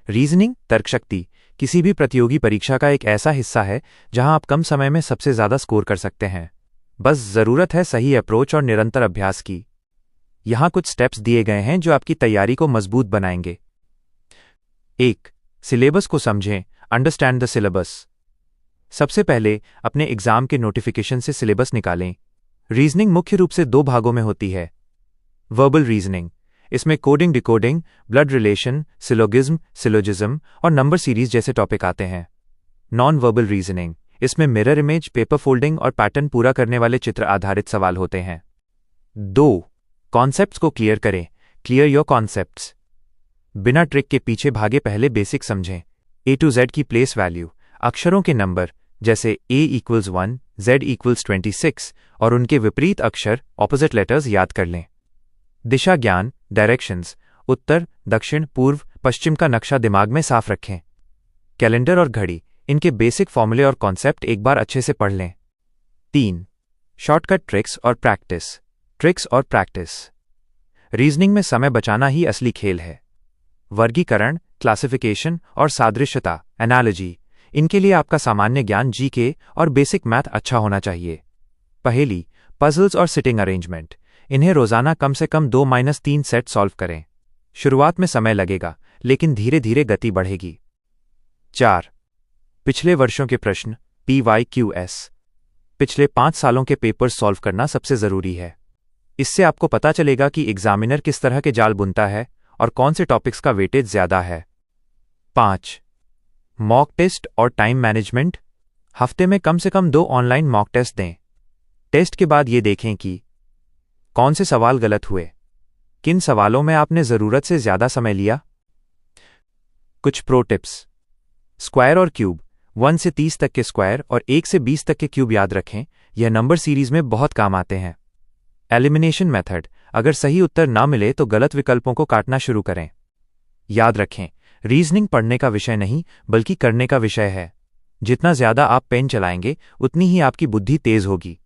Reasoning, तर्कशक्ति, किसी भी प्रतियोगी परीक्षा का एक ऐसा हिस्सा है जहां आप कम समय में सबसे ज़्यादा स्कोर कर सकते हैं। बस ज़रूरत है सही अप्रोच और निरंतर अभ्यास की। यहाँ कुछ स्टेप्स दिए गए हैं जो आपकी तैयारी को मजबूत बनाएंगे। 1. सिलेबस को समझें। Understand the syllabus. सबसे पहले अपने एग्जाम के नोटिफिकेशन से सिलेबस निकालें। रीजनिंग मुख्य रूप से 2 भागों में होती है। वर्बल रीजनिंग, इसमें coding, decoding, blood relation, syllogism, syllogism और नंबर सीरीज जैसे टॉपिक आते हैं। नॉन वर्बल रीजनिंग, इसमें मिरर इमेज, पेपर फोल्डिंग और पैटर्न पूरा करने वाले चित्र आधारित सवाल होते हैं। 2. कॉन्सेप्ट्स को क्लियर करें। Clear your concepts. बिना ट्रिक के पीछे भागे पहले बेसिक समझें। A to Z की प्लेस वैल्यू, अक्षरों के नंबर जैसे A = 1, Z = 26 और उनके विपरीत अक्षर ऑपोजिट लेटर्स याद कर लें। दिशा ज्ञान, डायरेक्शंस, उत्तर, दक्षिण, पूर्व, पश्चिम का नक्शा दिमाग में साफ रखें। कैलेंडर और घड़ी, इनके बेसिक फॉर्मूले और कॉन्सेप्ट एक बार अच्छे से पढ़ लें। 3. शॉर्टकट ट्रिक्स और प्रैक्टिस। ट्रिक्स और प्रैक्टिस। रीजनिंग में समय बचाना ही असली खेल है। वर्गीकरण, क्लासिफिकेशन और सादृश्यता, एनालॉजी, इनके लिए आपका सामान्य ज्ञान जीके और बेसिक मैथ अच्छा होना चाहिए। पहेली, पजल्स और सिटिंग अरेंजमेंट, इन्हें रोजाना कम से कम 2-3 सेट सॉल्व करें। शुरुआत में समय लगेगा, लेकिन धीरे धीरे गति बढ़ेगी। 4. पिछले वर्षों के प्रश्न, PYQS। पिछले 5 सालों के पेपर सॉल्व करना सबसे जरूरी है। इससे आपको पता चलेगा कि एग्जामिनर किस तरह के जाल बुनता है और कौन से टॉपिक्स का वेटेज ज्यादा है। 5. मॉक टेस्ट और टाइम मैनेजमेंट। हफ्ते में कम से कम 2 ऑनलाइन मॉक टेस्ट दें। टेस्ट के बाद ये देखें कि कौन से सवाल गलत हुए, किन सवालों में आपने जरूरत से ज्यादा समय लिया। कुछ प्रो टिप्स। स्क्वायर और क्यूब, 1 से 30 तक के स्क्वायर और 1 से 20 तक के क्यूब याद रखें, यह नंबर सीरीज में बहुत काम आते हैं। एलिमिनेशन मेथड, अगर सही उत्तर ना मिले तो गलत विकल्पों को काटना शुरू करें। याद रखें, रीजनिंग पढ़ने का विषय नहीं बल्कि करने का विषय है। जितना ज्यादा आप पेन चलाएंगे उतनी ही आपकी बुद्धि तेज होगी।